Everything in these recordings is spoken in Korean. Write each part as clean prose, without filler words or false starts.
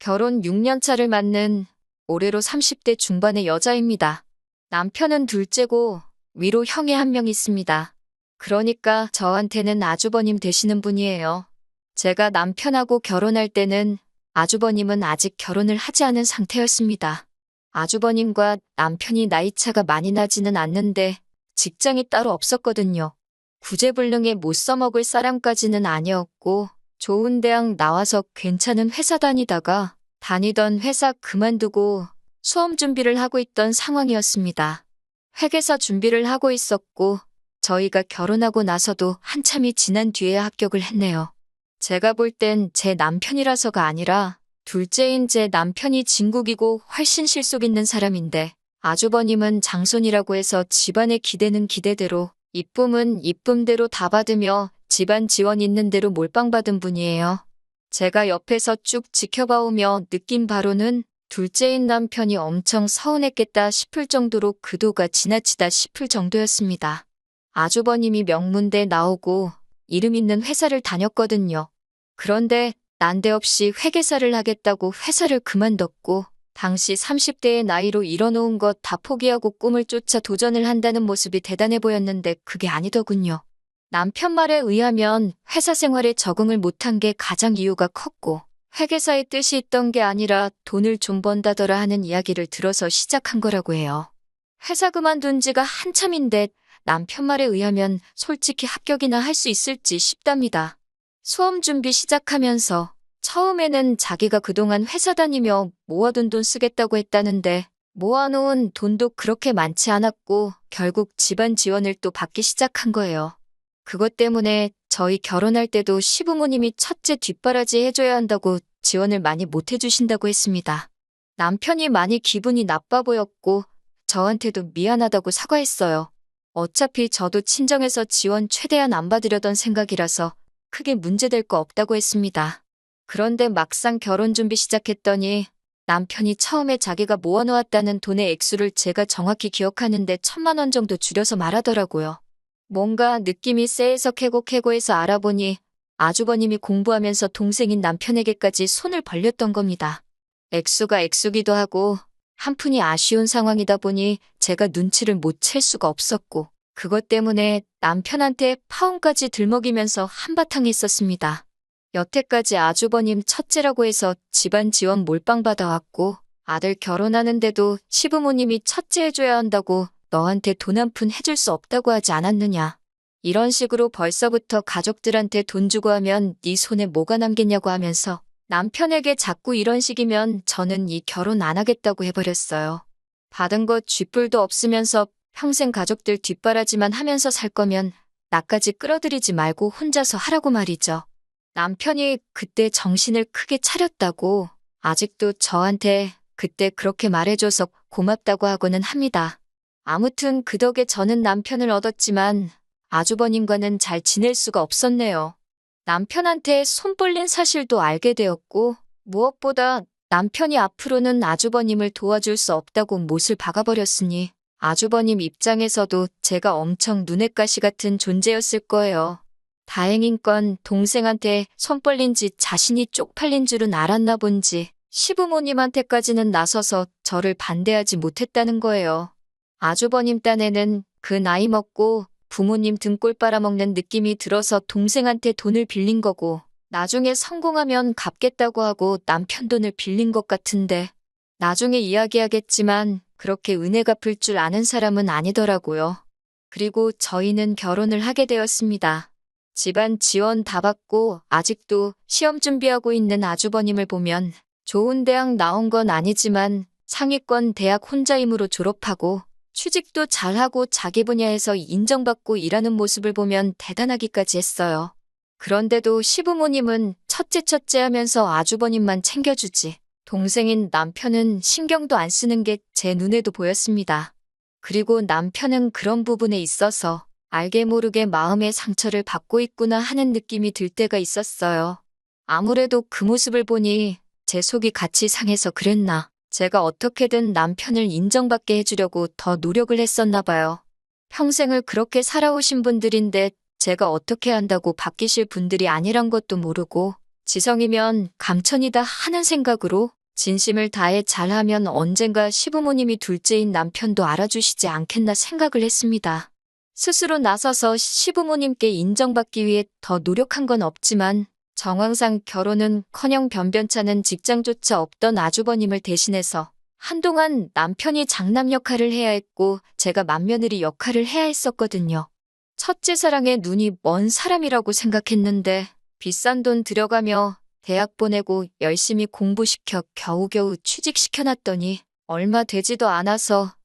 결혼 6년 차를 맞는 올해로 30대 중반의 여자입니다. 남편은 둘째고 위로 형이 한 명 있습니다. 그러니까 저한테는 아주버님 되시는 분이에요. 제가 남편하고 결혼할 때는 아주버님은 아직 결혼을 하지 않은 상태였습니다. 아주버님과 남편이 나이차가 많이 나지는 않는데 직장이 따로 없었거든요. 구제불능에 못 써먹을 사람까지는 아니었고 좋은 대학 나와서 괜찮은 회사 다니다가 다니던 회사 그만두고 수험 준비를 하고 있던 상황이었습니다. 회계사 준비를 하고 있었고 저희가 결혼하고 나서도 한참이 지난 뒤에 합격을 했네요. 제가 볼 땐 제 남편이라서가 아니라 둘째인 제 남편이 진국이고 훨씬 실속 있는 사람인데 아주버님은 장손이라고 해서 집안의 기대는 기대대로 이쁨은 이쁨대로 다 받으며 집안 지원 있는 대로 몰빵 받은 분이에요. 제가 옆에서 쭉 지켜봐오며 느낀 바로는 둘째인 남편이 엄청 서운했겠다 싶을 정도로 그도가 지나치다 싶을 정도였습니다. 아주버님이 명문대 나오고 이름 있는 회사를 다녔거든요. 그런데 난데없이 회계사를 하겠다고 회사를 그만뒀고 당시 30대의 나이로 이뤄놓은 것 다 포기하고 꿈을 쫓아 도전을 한다는 모습이 대단해 보였는데 그게 아니더군요. 남편 말에 의하면 회사 생활에 적응을 못한 게 가장 이유가 컸고 회계사의 뜻이 있던 게 아니라 돈을 좀 번다더라 하는 이야기를 들어서 시작한 거라고 해요. 회사 그만둔 지가 한참인데 남편 말에 의하면 솔직히 합격이나 할 수 있을지 싶답니다. 수험 준비 시작하면서 처음에는 자기가 그동안 회사 다니며 모아둔 돈 쓰겠다고 했다는데 모아놓은 돈도 그렇게 많지 않았고 결국 집안 지원을 또 받기 시작한 거예요. 그것 때문에 저희 결혼할 때도 시부모님이 첫째 뒷바라지 해줘야 한다고 지원을 많이 못 해주신다고 했습니다. 남편이 많이 기분이 나빠 보였고 저한테도 미안하다고 사과했어요. 어차피 저도 친정에서 지원 최대한 안 받으려던 생각이라서 크게 문제될 거 없다고 했습니다. 그런데 막상 결혼 준비 시작했더니 남편이 처음에 자기가 모아놓았다는 돈의 액수를 제가 정확히 기억하는데 1,000만 원 정도 줄여서 말하더라고요. 뭔가 느낌이 쎄해서 캐고캐고해서 알아보니 아주버님이 공부하면서 동생인 남편에게까지 손을 벌렸던 겁니다. 액수가 액수기도 하고 한푼이 아쉬운 상황이다 보니 제가 눈치를 못 챌 수가 없었고 그것 때문에 남편한테 파혼까지 들먹이면서 한바탕 했었습니다. 여태까지 아주버님 첫째라고 해서 집안 지원 몰빵 받아왔고 아들 결혼하는데도 시부모님이 첫째 해줘야 한다고 너한테 돈 한 푼 해줄 수 없다고 하지 않았느냐. 이런 식으로 벌써부터 가족들한테 돈 주고 하면 네 손에 뭐가 남겠냐고 하면서 남편에게 자꾸 이런 식이면 저는 이 결혼 안 하겠다고 해버렸어요. 받은 거 쥐뿔도 없으면서 평생 가족들 뒷바라지만 하면서 살 거면 나까지 끌어들이지 말고 혼자서 하라고 말이죠. 남편이 그때 정신을 크게 차렸다고 아직도 저한테 그때 그렇게 말해줘서 고맙다고 하고는 합니다. 아무튼 그 덕에 저는 남편을 얻었지만 아주버님과는 잘 지낼 수가 없었네요. 남편한테 손 벌린 사실도 알게 되었고 무엇보다 남편이 앞으로는 아주버님을 도와줄 수 없다고 못을 박아버렸으니 아주버님 입장에서도 제가 엄청 눈엣 가시 같은 존재였을 거예요. 다행인 건 동생한테 손 벌린 지 자신이 쪽팔린 줄은 알았나 본지 시부모님한테까지는 나서서 저를 반대하지 못했다는 거예요. 아주버님 딴에는 그 나이 먹고 부모님 등골 빨아먹는 느낌이 들어서 동생한테 돈을 빌린 거고 나중에 성공하면 갚겠다고 하고 남편 돈을 빌린 것 같은데 나중에 이야기하겠지만 그렇게 은혜 갚을 줄 아는 사람은 아니더라고요. 그리고 저희는 결혼을 하게 되었습니다. 집안 지원 다 받고 아직도 시험 준비하고 있는 아주버님을 보면 좋은 대학 나온 건 아니지만 상위권 대학 혼자임으로 졸업하고 취직도 잘하고 자기 분야에서 인정받고 일하는 모습을 보면 대단하기까지 했어요. 그런데도 시부모님은 첫째 하면서 아주버님만 챙겨주지. 동생인 남편은 신경도 안 쓰는 게 제 눈에도 보였습니다. 그리고 남편은 그런 부분에 있어서 알게 모르게 마음의 상처를 받고 있구나 하는 느낌이 들 때가 있었어요. 아무래도 그 모습을 보니 제 속이 같이 상해서 그랬나. 제가 어떻게든 남편을 인정받게 해주려고 더 노력을 했었나 봐요. 평생을 그렇게 살아오신 분들인데 제가 어떻게 한다고 바뀌실 분들이 아니란 것도 모르고 지성이면 감천이다 하는 생각으로 진심을 다해 잘하면 언젠가 시부모님이 둘째인 남편도 알아주시지 않겠나 생각을 했습니다. 스스로 나서서 시부모님께 인정받기 위해 더 노력한 건 없지만 정황상 결혼은커녕 변변찮은 직장조차 없던 아주버님을 대신해서 한동안 남편이 장남 역할을 해야 했고 제가 맏며느리 역할을 해야 했었거든요. 첫째 사랑에 눈이 먼 사람이라고 생각했는데 비싼 돈 들여가며 대학 보내고 열심히 공부시켜 겨우겨우 취직시켜놨더니 얼마 되지도 않아서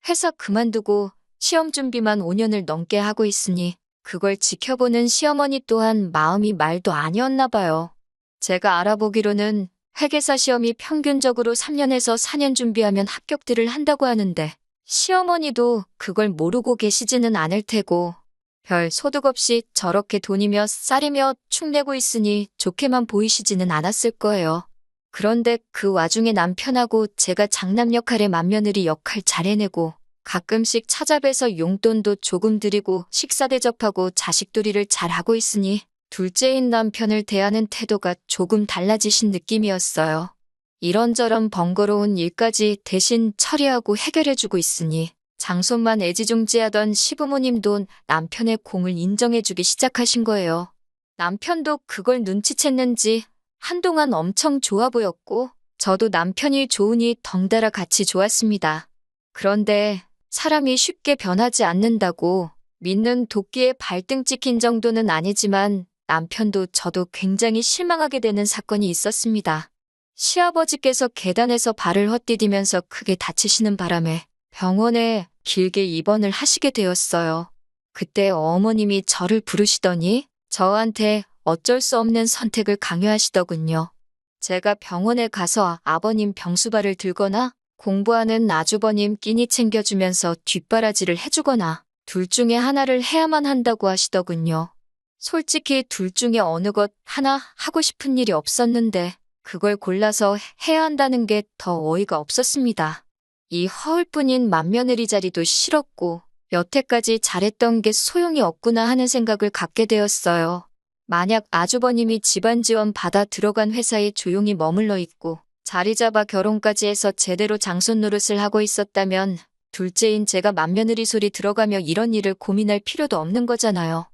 회사 그만두고 시험 준비만 5년을 넘게 하고 있으니 그걸 지켜보는 시어머니 또한 마음이 말도 아니었나 봐요. 제가 알아보기로는 회계사 시험이 평균적으로 3년에서 4년 준비하면 합격들을 한다고 하는데 시어머니도 그걸 모르고 계시지는 않을 테고 별 소득 없이 저렇게 돈이며 쌀이며 축내고 있으니 좋게만 보이시지는 않았을 거예요. 그런데 그 와중에 남편하고 제가 장남 역할에 맏며느리 역할 잘 해내고 가끔씩 찾아뵈서 용돈도 조금 드리고 식사 대접하고 자식돌이를 잘하고 있으니 둘째인 남편을 대하는 태도가 조금 달라지신 느낌이었어요. 이런저런 번거로운 일까지 대신 처리하고 해결해주고 있으니 장손만 애지중지하던 시부모님도 남편의 공을 인정해주기 시작하신 거예요. 남편도 그걸 눈치챘는지 한동안 엄청 좋아 보였고 저도 남편이 좋으니 덩달아 같이 좋았습니다. 그런데 사람이 쉽게 변하지 않는다고 믿는 도끼에 발등 찍힌 정도는 아니지만 남편도 저도 굉장히 실망하게 되는 사건이 있었습니다. 시아버지께서 계단에서 발을 헛디디면서 크게 다치시는 바람에 병원에 길게 입원을 하시게 되었어요. 그때 어머님이 저를 부르시더니 저한테 어쩔 수 없는 선택을 강요하시더군요. 제가 병원에 가서 아버님 병수발을 들거나 공부하는 아주버님 끼니 챙겨주면서 뒷바라지를 해주거나 둘 중에 하나를 해야만 한다고 하시더군요. 솔직히 둘 중에 어느 것 하나 하고 싶은 일이 없었는데 그걸 골라서 해야 한다는 게 더 어이가 없었습니다. 이 허울뿐인 맏며느리 자리도 싫었고 여태까지 잘했던 게 소용이 없구나 하는 생각을 갖게 되었어요. 만약 아주버님이 집안 지원 받아 들어간 회사에 조용히 머물러 있고 자리 잡아 결혼까지 해서 제대로 장손 노릇을 하고 있었다면 둘째인 제가 맏며느리 소리 들어가며 이런 일을 고민할 필요도 없는 거잖아요.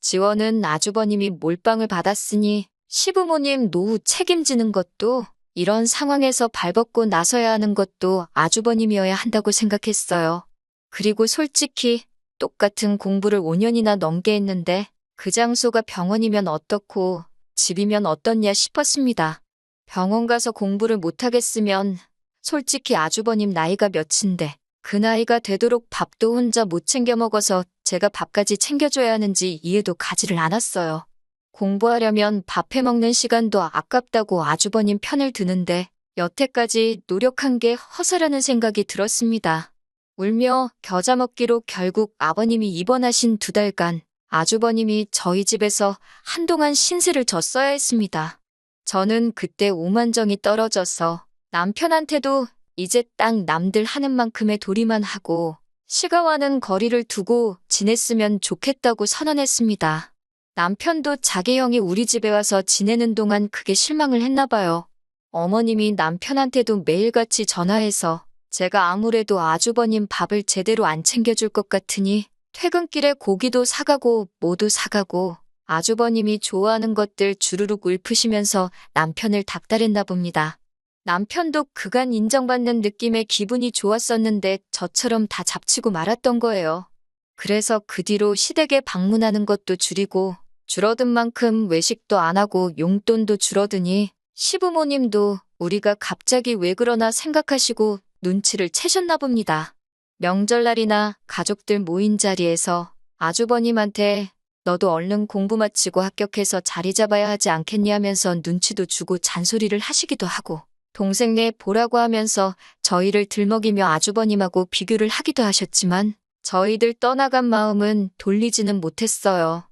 지원은 아주버님이 몰빵을 받았으니 시부모님 노후 책임지는 것도 이런 상황에서 발벗고 나서야 하는 것도 아주버님이어야 한다고 생각했어요. 그리고 솔직히 똑같은 공부를 5년이나 넘게 했는데 그 장소가 병원이면 어떻고 집이면 어떻냐 싶었습니다. 병원 가서 공부를 못하겠으면 솔직히 아주버님 나이가 몇인데 그 나이가 되도록 밥도 혼자 못 챙겨 먹어서 제가 밥까지 챙겨줘야 하는지 이해도 가지를 않았어요. 공부하려면 밥 해먹는 시간도 아깝다고 아주버님 편을 드는데 여태까지 노력한 게 허사라는 생각이 들었습니다. 울며 겨자 먹기로 결국 아버님이 입원하신 2달간 아주버님이 저희 집에서 한동안 신세를 졌어야 했습니다. 저는 그때 오만정이 떨어져서 남편한테도 이제 딱 남들 하는 만큼의 도리만 하고 시가와는 거리를 두고 지냈으면 좋겠다고 선언했습니다. 남편도 자기 형이 우리 집에 와서 지내는 동안 크게 실망을 했나 봐요. 어머님이 남편한테도 매일같이 전화해서 제가 아무래도 아주버님 밥을 제대로 안 챙겨줄 것 같으니 퇴근길에 고기도 사가고 뭐도 사가고 아주버님이 좋아하는 것들 주르륵 읊으시면서 남편을 닥달했나 봅니다. 남편도 그간 인정받는 느낌에 기분이 좋았었는데 저처럼 다 잡치고 말았던 거예요. 그래서 그 뒤로 시댁에 방문하는 것도 줄이고 줄어든 만큼 외식도 안 하고 용돈도 줄어드니 시부모님도 우리가 갑자기 왜 그러나 생각하시고 눈치를 채셨나 봅니다. 명절날이나 가족들 모인 자리에서 아주버님한테 너도 얼른 공부 마치고 합격해서 자리 잡아야 하지 않겠니 하면서 눈치도 주고 잔소리를 하시기도 하고 동생네 보라고 하면서 저희를 들먹이며 아주버님하고 비교를 하기도 하셨지만 저희들 떠나간 마음은 돌리지는 못했어요.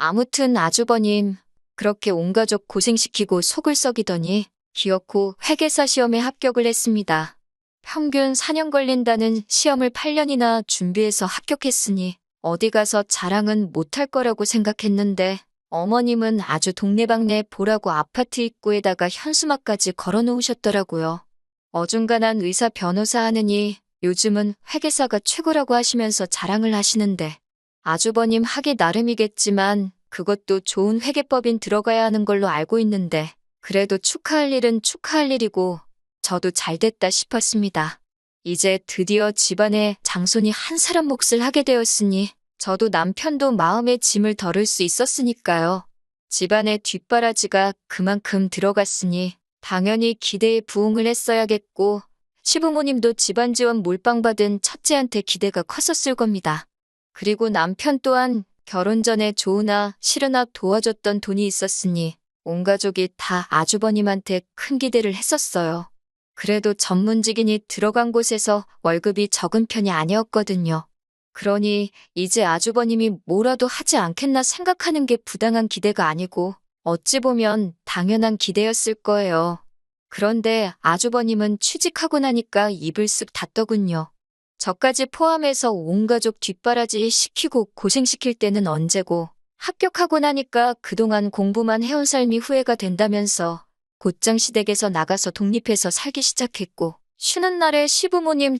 아무튼 아주버님 그렇게 온 가족 고생시키고 속을 썩이더니 기어코 회계사 시험에 합격을 했습니다. 평균 4년 걸린다는 시험을 8년이나 준비해서 합격했으니 어디 가서 자랑은 못할 거라고 생각했는데 어머님은 아주 동네방네 보라고 아파트 입구에다가 현수막까지 걸어 놓으셨더라고요. 어중간한 의사 변호사 하느니 요즘은 회계사가 최고라고 하시면서 자랑을 하시는데 아주버님 하기 나름이겠지만 그것도 좋은 회계법인 들어가야 하는 걸로 알고 있는데 그래도 축하할 일은 축하할 일이고 저도 잘됐다 싶었습니다. 이제 드디어 집안에 장손이 한 사람 몫을 하게 되었으니 저도 남편도 마음의 짐을 덜을 수 있었으니까요. 집안의 뒷바라지가 그만큼 들어갔으니 당연히 기대에 부응을 했어야겠고 시부모님도 집안 지원 몰빵 받은 첫째한테 기대가 컸었을 겁니다. 그리고 남편 또한 결혼 전에 좋으나 싫으나 도와줬던 돈이 있었으니 온 가족이 다 아주버님한테 큰 기대를 했었어요. 그래도 전문직인이 들어간 곳에서 월급이 적은 편이 아니었거든요. 그러니 이제 아주버님이 뭐라도 하지 않겠나 생각하는 게 부당한 기대가 아니고 어찌 보면 당연한 기대였을 거예요. 그런데 아주버님은 취직하고 나니까 입을 쓱 닫더군요. 저까지 포함해서 온 가족 뒷바라지 시키고 고생시킬 때는 언제고 합격하고 나니까 그동안 공부만 해온 삶이 후회가 된다면서 곧장 시댁에서 나가서 독립해서 살기 시작했고 쉬는 날에 시부모님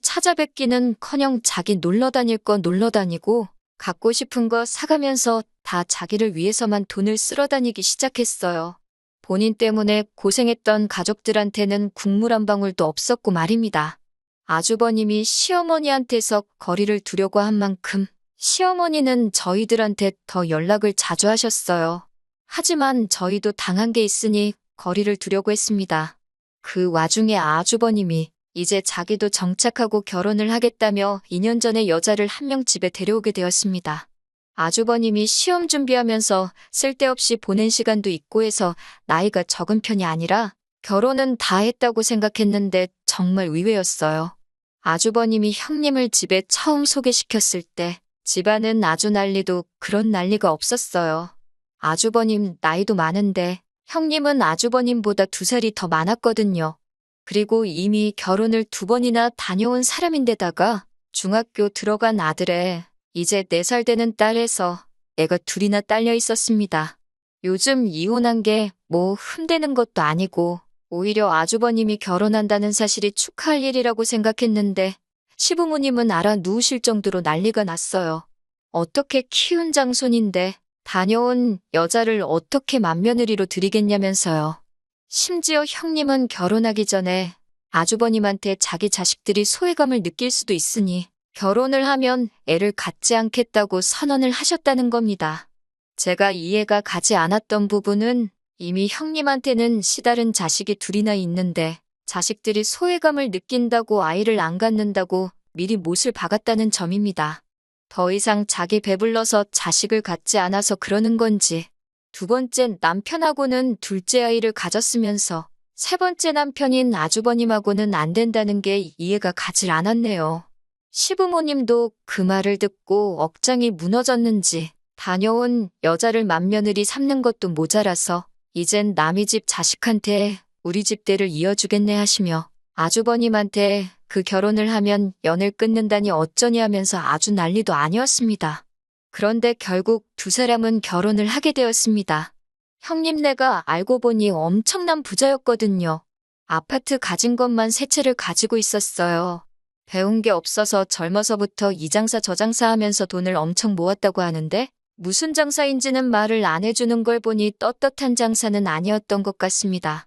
찾아뵙기는커녕 자기 놀러 다닐 거 놀러 다니고 갖고 싶은 거 사가면서 다 자기를 위해서만 돈을 쓸어 다니기 시작했어요. 본인 때문에 고생했던 가족들한테는 국물 한 방울도 없었고 말입니다. 아주버님이 시어머니한테서 거리를 두려고 한 만큼 시어머니는 저희들한테 더 연락을 자주 하셨어요. 하지만 저희도 당한 게 있으니 거리를 두려고 했습니다. 그 와중에 아주버님이 이제 자기도 정착하고 결혼을 하겠다며 2년 전에 여자를 한 명 집에 데려오게 되었습니다. 아주버님이 시험 준비하면서 쓸데없이 보낸 시간도 있고 해서 나이가 적은 편이 아니라 결혼은 다 했다고 생각했는데 정말 의외였어요. 아주버님이 형님을 집에 처음 소개시켰을 때 집안은 아주 난리도 그런 난리가 없었어요. 아주버님 나이도 많은데 형님은 아주버님보다 2살이 더 많았거든요. 그리고 이미 결혼을 2번이나 다녀온 사람인데다가 중학교 들어간 아들에 이제 4살 되는 딸에서 애가 2이나 딸려 있었습니다. 요즘 이혼한 게 뭐 흠되는 것도 아니고 오히려 아주버님이 결혼한다는 사실이 축하할 일이라고 생각했는데 시부모님은 알아 누우실 정도로 난리가 났어요. 어떻게 키운 장손인데 다녀온 여자를 어떻게 맏며느리로 들이겠냐면서요. 심지어 형님은 결혼하기 전에 아주버님한테 자기 자식들이 소외감을 느낄 수도 있으니 결혼을 하면 애를 갖지 않겠다고 선언을 하셨다는 겁니다. 제가 이해가 가지 않았던 부분은 이미 형님한테는 시다른 자식이 2이나 있는데 자식들이 소외감을 느낀다고 아이를 안 갖는다고 미리 못을 박았다는 점입니다. 더 이상 자기 배불러서 자식을 갖지 않아서 그러는 건지 2번째 남편하고는 둘째 아이를 가졌으면서 3번째 남편인 아주버님하고는 안 된다는 게 이해가 가질 않았네요. 시부모님도 그 말을 듣고 억장이 무너졌는지 다녀온 여자를 맏며느리 삼는 것도 모자라서 이젠 남의 집 자식한테 우리 집 대를 이어주겠네 하시며 아주버님한테 그 결혼을 하면 연을 끊는다니 어쩌니 하면서 아주 난리도 아니었습니다. 그런데 결국 2사람은 결혼을 하게 되었습니다. 형님네가 알고 보니 엄청난 부자였거든요. 아파트 가진 것만 3채를 가지고 있었어요. 배운 게 없어서 젊어서부터 이 장사 저 장사 하면서 돈을 엄청 모았다고 하는데 무슨 장사인지는 말을 안 해주는 걸 보니 떳떳한 장사는 아니었던 것 같습니다.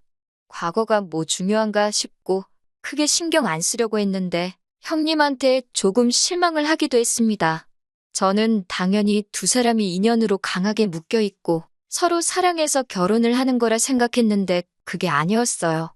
과거가 뭐 중요한가 싶고 크게 신경 안 쓰려고 했는데 형님한테 조금 실망을 하기도 했습니다. 저는 당연히 2사람이 인연으로 강하게 묶여있고 서로 사랑해서 결혼을 하는 거라 생각했는데 그게 아니었어요.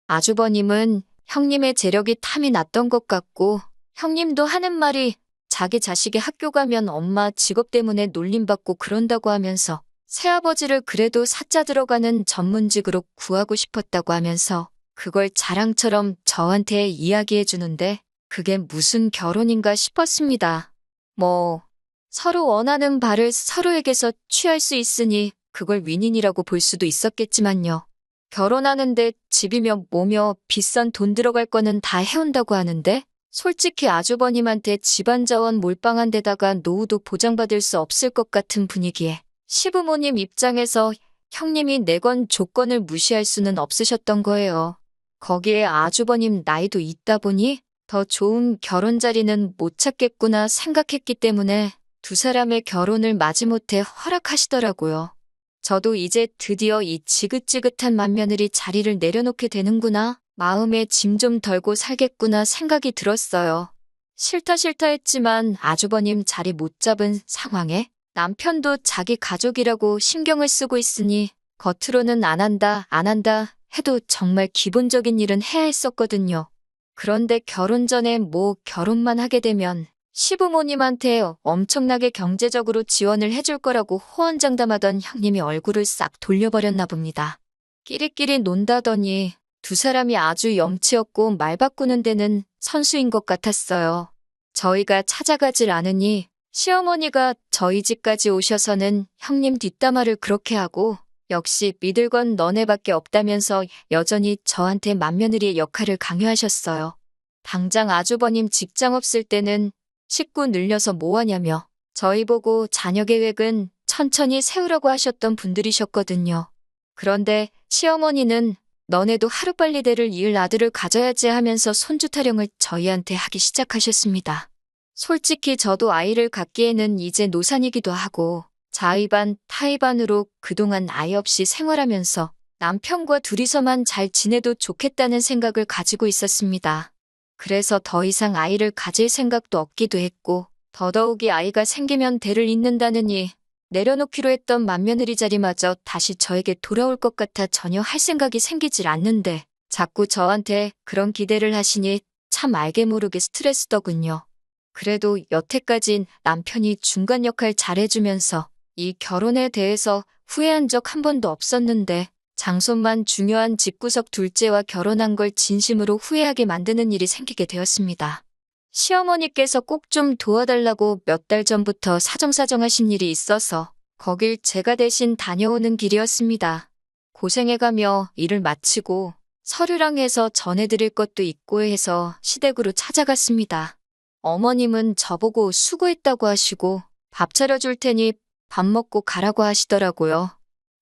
아주버님은 형님의 재력이 탐이 났던 것 같고 형님도 하는 말이 자기 자식이 학교 가면 엄마 직업 때문에 놀림받고 그런다고 하면서 새아버지를 그래도 사자 들어가는 전문직으로 구하고 싶었다고 하면서 그걸 자랑처럼 저한테 이야기해 주는데 그게 무슨 결혼인가 싶었습니다. 뭐 서로 원하는 바를 서로에게서 취할 수 있으니 그걸 윈윈이라고 볼 수도 있었겠지만요. 결혼하는데 집이며 뭐며 비싼 돈 들어갈 거는 다 해온다고 하는데 솔직히 아주버님한테 집안 자원 몰빵한 데다가 노후도 보장받을 수 없을 것 같은 분위기에 시부모님 입장에서 형님이 내건 조건을 무시할 수는 없으셨던 거예요. 거기에 아주버님 나이도 있다 보니 더 좋은 결혼 자리는 못 찾겠구나 생각했기 때문에 두 사람의 결혼을 마지못해 허락하시더라고요. 저도 이제 드디어 이 지긋지긋한 맏며느리 자리를 내려놓게 되는구나. 마음에 짐 좀 덜고 살겠구나 생각이 들었어요. 싫다 했지만 아주버님 자리 못 잡은 상황에 남편도 자기 가족이라고 신경을 쓰고 있으니 겉으로는 안 한다 해도 정말 기본적인 일은 해야 했었거든요. 그런데 결혼 전에 결혼만 하게 되면 시부모님한테 엄청나게 경제적으로 지원을 해줄 거라고 호언장담하던 형님이 얼굴을 싹 돌려버렸나 봅니다. 끼리끼리 논다더니 두 사람이 아주 염치없고 말 바꾸는 데는 선수인 것 같았어요. 저희가 찾아가질 않으니 시어머니가 저희 집까지 오셔서는 형님 뒷담화를 그렇게 하고 역시 믿을 건 너네밖에 없다면서 여전히 저한테 맏며느리의 역할을 강요하셨어요. 당장 아주버님 직장 없을 때는 식구 늘려서 뭐하냐며 저희 보고 자녀 계획은 천천히 세우라고 하셨던 분들이셨거든요. 그런데 시어머니는 너네도 하루빨리 대를 이을 아들을 가져야지 하면서 손주 타령을 저희한테 하기 시작하셨습니다. 솔직히 저도 아이를 갖기에는 이제 노산이기도 하고 자의반 타의반으로 그동안 아이 없이 생활하면서 남편과 둘이서만 잘 지내도 좋겠다는 생각을 가지고 있었습니다. 그래서 더 이상 아이를 가질 생각도 없기도 했고 더더욱이 아이가 생기면 대를 잇는다느니 내려놓기로 했던 맏며느리 자리마저 다시 저에게 돌아올 것 같아 전혀 할 생각이 생기질 않는데 자꾸 저한테 그런 기대를 하시니 참 알게 모르게 스트레스더군요. 그래도 여태까진 남편이 중간 역할 잘해주면서 이 결혼에 대해서 후회한 적 한 번도 없었는데 장손만 중요한 집구석 둘째와 결혼한 걸 진심으로 후회하게 만드는 일이 생기게 되었습니다. 시어머니께서 꼭 좀 도와달라고 몇 달 전부터 사정사정하신 일이 있어서 거길 제가 대신 다녀오는 길이었습니다. 고생해가며 일을 마치고 서류랑 해서 전해드릴 것도 있고 해서 시댁으로 찾아갔습니다. 어머님은 저보고 수고했다고 하시고 밥 차려줄 테니 밥 먹고 가라고 하시더라고요.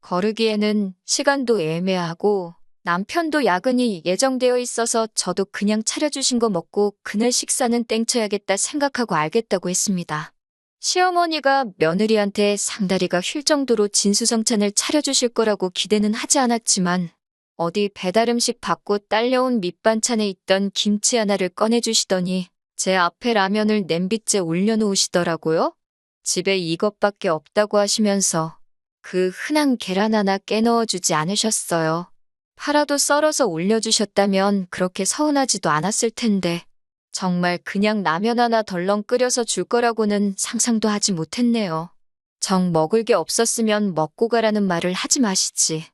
거르기에는 시간도 애매하고 남편도 야근이 예정되어 있어서 저도 그냥 차려주신 거 먹고 그날 식사는 땡쳐야겠다 생각하고 알겠다고 했습니다. 시어머니가 며느리한테 상다리가 휠 정도로 진수성찬을 차려주실 거라고 기대는 하지 않았지만 어디 배달음식 받고 딸려온 밑반찬에 있던 김치 하나를 꺼내주시더니 제 앞에 라면을 냄비째 올려놓으시더라고요. 집에 이것밖에 없다고 하시면서 그 흔한 계란 하나 깨넣어주지 않으셨어요. 파라도 썰어서 올려주셨다면 그렇게 서운하지도 않았을 텐데 정말 그냥 라면 하나 덜렁 끓여서 줄 거라고는 상상도 하지 못했네요. 정 먹을 게 없었으면 먹고 가라는 말을 하지 마시지.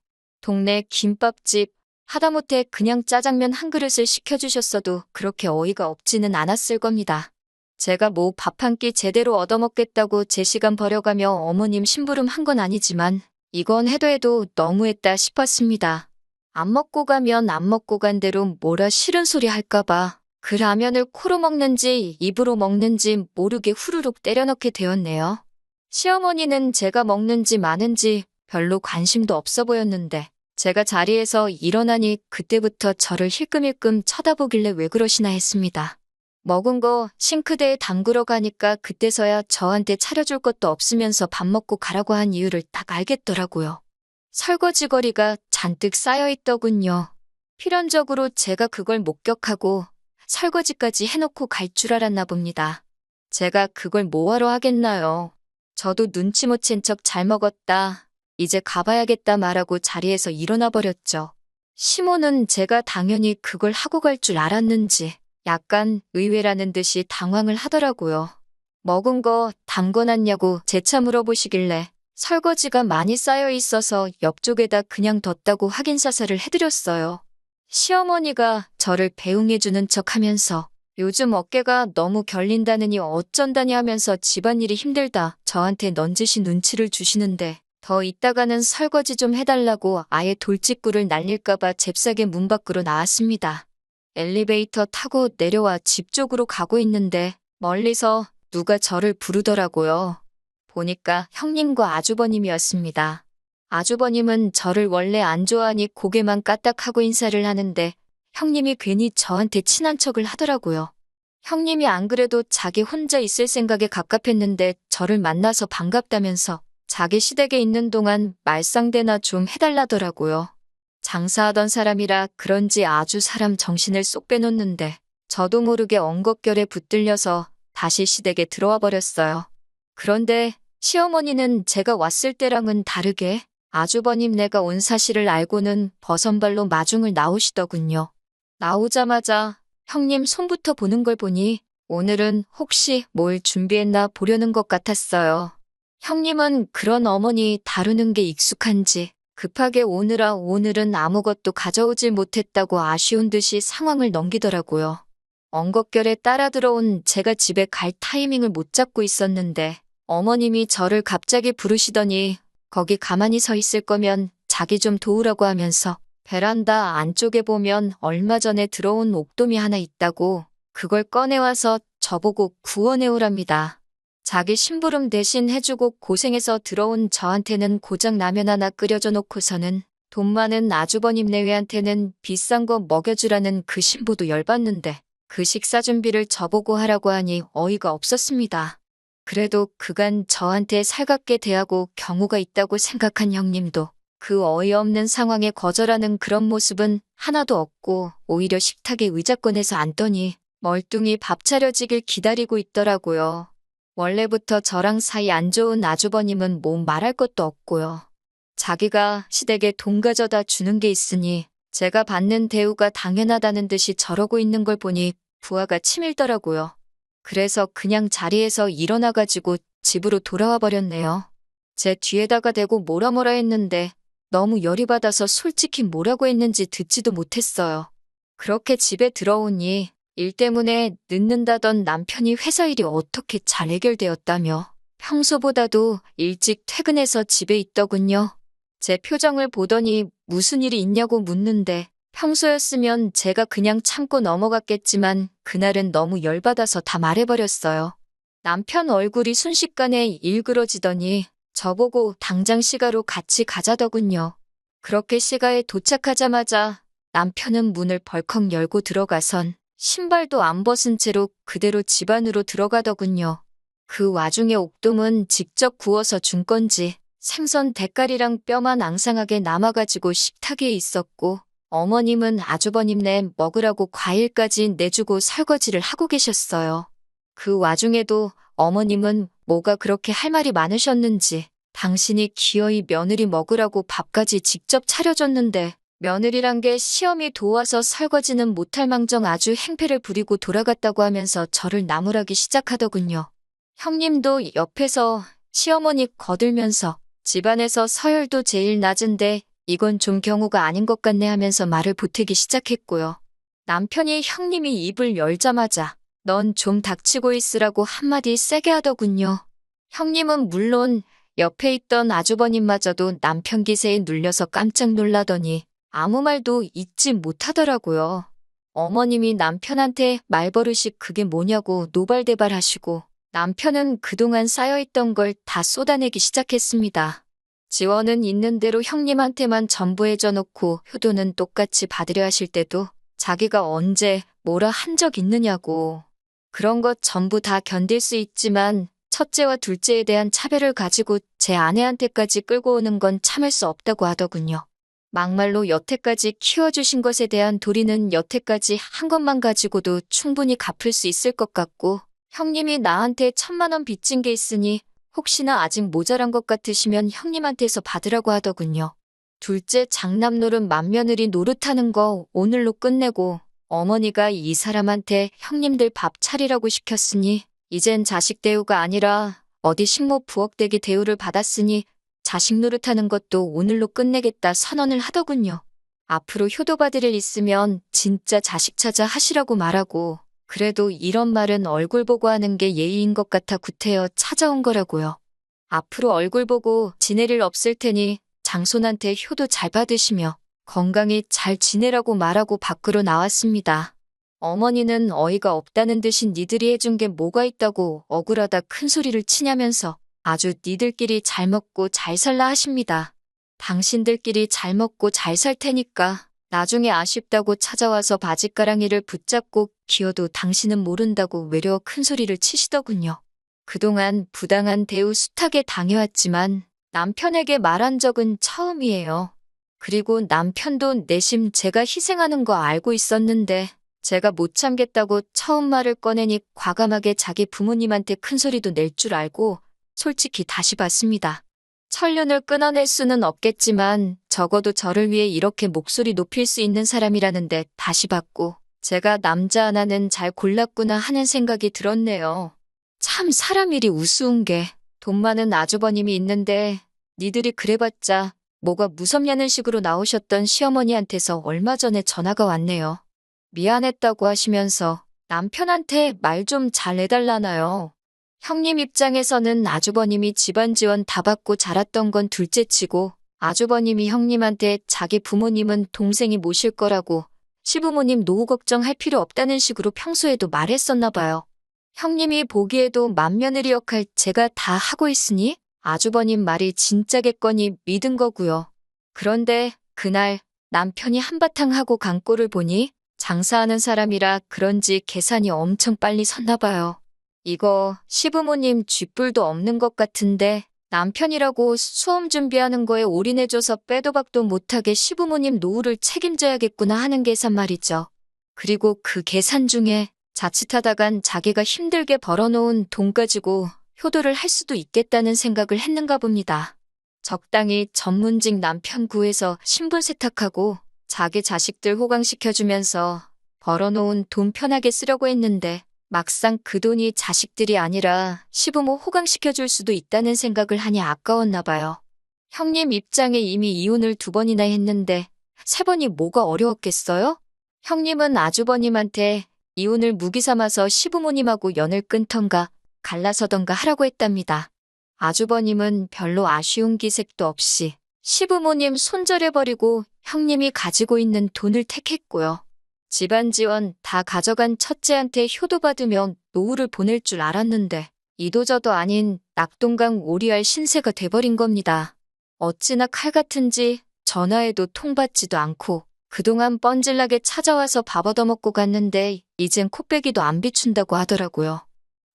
동네 김밥집 하다못해 그냥 짜장면 한 그릇을 시켜주셨어도 그렇게 어이가 없지는 않았을 겁니다. 제가 밥 한 끼 제대로 얻어먹겠다고 제 시간 버려가며 어머님 심부름 한 건 아니지만 이건 해도 너무했다 싶었습니다. 안 먹고 가면 안 먹고 간 대로 뭐라 싫은 소리 할까봐 그 라면을 코로 먹는지 입으로 먹는지 모르게 후루룩 때려 넣게 되었네요. 시어머니는 제가 먹는지 마는지 별로 관심도 없어 보였는데 제가 자리에서 일어나니 그때부터 저를 힐끔힐끔 쳐다보길래 왜 그러시나 했습니다. 먹은 거 싱크대에 담그러 가니까 그때서야 저한테 차려줄 것도 없으면서 밥 먹고 가라고 한 이유를 딱 알겠더라고요. 설거지거리가 잔뜩 쌓여있더군요. 필연적으로 제가 그걸 목격하고 설거지까지 해놓고 갈 줄 알았나 봅니다. 제가 그걸 뭐하러 하겠나요. 저도 눈치 못 챈 척 잘 먹었다. 이제 가봐야겠다 말하고 자리에서 일어나 버렸죠. 시모는 제가 당연히 그걸 하고 갈 줄 알았는지 약간 의외라는 듯이 당황을 하더라고요. 먹은 거 담궈놨냐고 재차 물어보시길래 설거지가 많이 쌓여 있어서 옆쪽에다 그냥 뒀다고 확인사살을 해드렸어요. 시어머니가 저를 배웅해주는 척 하면서 요즘 어깨가 너무 결린다느니 어쩐다니 하면서 집안일이 힘들다 저한테 넌지시 눈치를 주시는데 더 있다가는 설거지 좀 해달라고 아예 돌직구를 날릴까봐 잽싸게 문 밖으로 나왔습니다. 엘리베이터 타고 내려와 집 쪽으로 가고 있는데 멀리서 누가 저를 부르더라고요. 보니까 형님과 아주버님이었습니다. 아주버님은 저를 원래 안 좋아하니 고개만 까딱하고 인사를 하는데 형님이 괜히 저한테 친한 척을 하더라고요. 형님이 안 그래도 자기 혼자 있을 생각에 갑갑했는데 저를 만나서 반갑다면서 자기 시댁에 있는 동안 말상대나 좀 해달라더라고요. 장사하던 사람이라 그런지 아주 사람 정신을 쏙 빼놓는데 저도 모르게 엉겁결에 붙들려서 다시 시댁에 들어와 버렸어요. 그런데 시어머니는 제가 왔을 때랑은 다르게 아주버님네가 온 사실을 알고는 버선발로 마중을 나오시더군요. 나오자마자 형님 손부터 보는 걸 보니 오늘은 혹시 뭘 준비했나 보려는 것 같았어요. 형님은 그런 어머니 다루는 게 익숙한지 급하게 오느라 오늘은 아무것도 가져오질 못했다고 아쉬운 듯이 상황을 넘기더라고요. 엉겁결에 따라 들어온 제가 집에 갈 타이밍을 못 잡고 있었는데 어머님이 저를 갑자기 부르시더니 거기 가만히 서 있을 거면 자기 좀 도우라고 하면서 베란다 안쪽에 보면 얼마 전에 들어온 옥돔이 하나 있다고 그걸 꺼내와서 저보고 구워내오랍니다. 자기 심부름 대신 해주고 고생해서 들어온 저한테는 고작 라면 하나 끓여줘 놓고서는 돈 많은 아주버님 내외한테는 비싼 거 먹여주라는 그 신부도 열받는데 그 식사 준비를 저보고 하라고 하니 어이가 없었습니다. 그래도 그간 저한테 살갑게 대하고 경우가 있다고 생각한 형님도 그 어이없는 상황에 거절하는 그런 모습은 하나도 없고 오히려 식탁에 의자 꺼내서 앉더니 멀뚱히 밥 차려지길 기다리고 있더라고요. 원래부터 저랑 사이 안 좋은 아주버님은 뭐 말할 것도 없고요. 자기가 시댁에 돈 가져다 주는 게 있으니 제가 받는 대우가 당연하다는 듯이 저러고 있는 걸 보니 부하가 치밀더라고요. 그래서 그냥 자리에서 일어나가지고 집으로 돌아와 버렸네요. 제 뒤에다가 대고 뭐라 했는데 너무 열이 받아서 솔직히 뭐라고 했는지 듣지도 못했어요. 그렇게 집에 들어오니 일 때문에 늦는다던 남편이 회사 일이 어떻게 잘 해결되었다며 평소보다도 일찍 퇴근해서 집에 있더군요. 제 표정을 보더니 무슨 일이 있냐고 묻는데 평소였으면 제가 그냥 참고 넘어갔겠지만 그날은 너무 열받아서 다 말해버렸어요. 남편 얼굴이 순식간에 일그러지더니 저보고 당장 시가로 같이 가자더군요. 그렇게 시가에 도착하자마자 남편은 문을 벌컥 열고 들어가선 신발도 안 벗은 채로 그대로 집 안으로 들어가더군요. 그 와중에 옥돔은 직접 구워서 준 건지 생선 대가리랑 뼈만 앙상하게 남아가지고 식탁에 있었고 어머님은 아주버님네 먹으라고 과일까지 내주고 설거지를 하고 계셨어요. 그 와중에도 어머님은 뭐가 그렇게 할 말이 많으셨는지 당신이 기어이 며느리 먹으라고 밥까지 직접 차려줬는데 며느리란 게 시험이 도와서 설거지는 못할 망정 아주 행패를 부리고 돌아갔다고 하면서 저를 나무라기 시작하더군요. 형님도 옆에서 시어머니 거들면서 집안에서 서열도 제일 낮은데 이건 좀 경우가 아닌 것 같네 하면서 말을 보태기 시작했고요. 남편이 형님이 입을 열자마자 넌 좀 닥치고 있으라고 한마디 세게 하더군요. 형님은 물론 옆에 있던 아주버님마저도 남편 기세에 눌려서 깜짝 놀라더니 아무 말도 잊지 못하더라고요. 어머님이 남편한테 말버릇이 그게 뭐냐고 노발대발 하시고 남편은 그동안 쌓여있던 걸 다 쏟아내기 시작했습니다. 지원은 있는 대로 형님한테만 전부 해줘놓고 효도는 똑같이 받으려 하실 때도 자기가 언제 뭐라 한 적 있느냐고. 그런 것 전부 다 견딜 수 있지만 첫째와 둘째에 대한 차별을 가지고 제 아내한테까지 끌고 오는 건 참을 수 없다고 하더군요. 막말로 여태까지 키워주신 것에 대한 도리는 여태까지 한 것만 가지고도 충분히 갚을 수 있을 것 같고 형님이 나한테 1,000만 원 빚진 게 있으니 혹시나 아직 모자란 것 같으시면 형님한테서 받으라고 하더군요. 둘째 장남노릇 맏며느리 노릇하는 거 오늘로 끝내고 어머니가 이 사람한테 형님들 밥 차리라고 시켰으니 이젠 자식 대우가 아니라 어디 식모 부엌대기 대우를 받았으니 자식 노릇하는 것도 오늘로 끝내겠다 선언을 하더군요. 앞으로 효도받을 일 있으면 진짜 자식 찾아 하시라고 말하고 그래도 이런 말은 얼굴 보고 하는 게 예의인 것 같아 구태여 찾아온 거라고요. 앞으로 얼굴 보고 지낼 일 없을 테니 장손한테 효도 잘 받으시며 건강히 잘 지내라고 말하고 밖으로 나왔습니다. 어머니는 어이가 없다는 듯이 니들이 해준 게 뭐가 있다고 억울하다 큰 소리를 치냐면서 아주 니들끼리 잘 먹고 잘 살라 하십니다. 당신들끼리 잘 먹고 잘 살 테니까 나중에 아쉽다고 찾아와서 바짓가랑이를 붙잡고 기어도 당신은 모른다고 외려 큰 소리를 치시더군요. 그동안 부당한 대우 숱하게 당해왔지만 남편에게 말한 적은 처음이에요. 그리고 남편도 내심 제가 희생하는 거 알고 있었는데 제가 못 참겠다고 처음 말을 꺼내니 과감하게 자기 부모님한테 큰 소리도 낼 줄 알고 솔직히 다시 받습니다. 천륜을 끊어낼 수는 없겠지만 적어도 저를 위해 이렇게 목소리 높일 수 있는 사람이라는데 다시 받고 제가 남자 하나는 잘 골랐구나 하는 생각이 들었네요. 참 사람 일이 우스운 게 돈 많은 아주버님이 있는데 니들이 그래봤자 뭐가 무섭냐는 식으로 나오셨던 시어머니한테서 얼마 전에 전화가 왔네요. 미안했다고 하시면서 남편한테 말 좀 잘 해달라나요. 형님 입장에서는 아주버님이 집안 지원 다 받고 자랐던 건 둘째치고 아주버님이 형님한테 자기 부모님은 동생이 모실 거라고 시부모님 노후 걱정할 필요 없다는 식으로 평소에도 말했었나 봐요. 형님이 보기에도 맏며느리 역할 제가 다 하고 있으니 아주버님 말이 진짜겠거니 믿은 거고요. 그런데 그날 남편이 한바탕 하고 간 꼴을 보니 장사하는 사람이라 그런지 계산이 엄청 빨리 섰나 봐요. 이거 시부모님 쥐뿔도 없는 것 같은데 남편이라고 수험 준비하는 거에 올인해줘서 빼도 박도 못하게 시부모님 노후를 책임져야겠구나 하는 계산 말이죠. 그리고 그 계산 중에 자칫하다간 자기가 힘들게 벌어놓은 돈 가지고 효도를 할 수도 있겠다는 생각을 했는가 봅니다. 적당히 전문직 남편 구해서 신분 세탁하고 자기 자식들 호강시켜주면서 벌어놓은 돈 편하게 쓰려고 했는데 막상 그 돈이 자식들이 아니라 시부모 호강시켜줄 수도 있다는 생각을 하니 아까웠나 봐요. 형님 입장에 이미 이혼을 2번이나 했는데 3번이 뭐가 어려웠겠어요? 형님은 아주버님한테 이혼을 무기 삼아서 시부모님하고 연을 끊던가 갈라서던가 하라고 했답니다. 아주버님은 별로 아쉬운 기색도 없이 시부모님 손절해버리고 형님이 가지고 있는 돈을 택했고요. 집안 지원 다 가져간 첫째한테 효도받으며 노후를 보낼 줄 알았는데 이도저도 아닌 낙동강 오리알 신세가 돼버린 겁니다. 어찌나 칼 같은지 전화해도 통받지도 않고 그동안 뻔질나게 찾아와서 밥 얻어먹고 갔는데 이젠 코빼기도 안 비춘다고 하더라고요.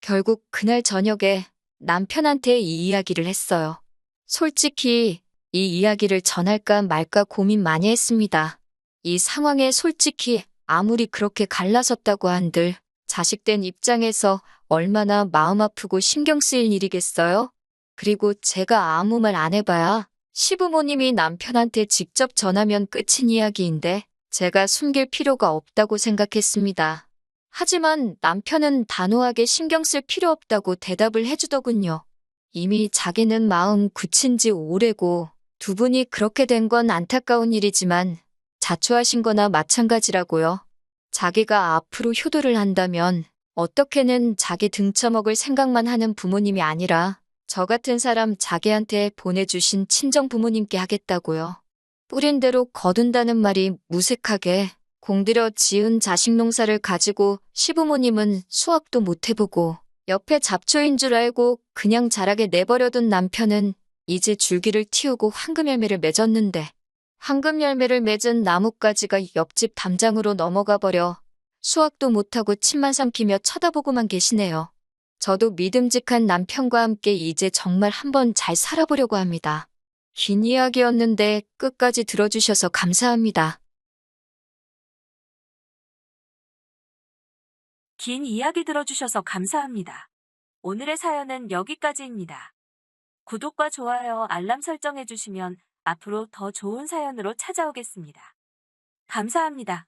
결국 그날 저녁에 남편한테 이 이야기를 했어요. 솔직히 이 이야기를 전할까 말까 고민 많이 했습니다. 이 상황에 솔직히 아무리 그렇게 갈라섰다고 한들 자식된 입장에서 얼마나 마음 아프고 신경 쓰일 일이겠어요? 그리고 제가 아무 말 안 해봐야 시부모님이 남편한테 직접 전하면 끝인 이야기인데 제가 숨길 필요가 없다고 생각했습니다. 하지만 남편은 단호하게 신경 쓸 필요 없다고 대답을 해주더군요. 이미 자기는 마음 굳힌 지 오래고 2분이 그렇게 된 건 안타까운 일이지만 자초하신 거나 마찬가지라고요. 자기가 앞으로 효도를 한다면 어떻게는 자기 등쳐먹을 생각만 하는 부모님이 아니라 저 같은 사람 자기한테 보내주신 친정 부모님께 하겠다고요. 뿌린 대로 거둔다는 말이 무색하게 공들여 지은 자식 농사를 가지고 시부모님은 수확도 못 해보고 옆에 잡초인 줄 알고 그냥 자라게 내버려둔 남편은 이제 줄기를 틔우고 황금열매를 맺었는데 황금열매를 맺은 나뭇가지가 옆집 담장으로 넘어가 버려 수확도 못하고 침만 삼키며 쳐다보고만 계시네요. 저도 믿음직한 남편과 함께 이제 정말 한번 잘 살아보려고 합니다. 긴 이야기였는데 끝까지 들어주셔서 감사합니다. 긴 이야기 들어주셔서 감사합니다. 오늘의 사연은 여기까지입니다. 구독과 좋아요, 알람 설정해주시면 앞으로 더 좋은 사연으로 찾아오겠습니다. 감사합니다.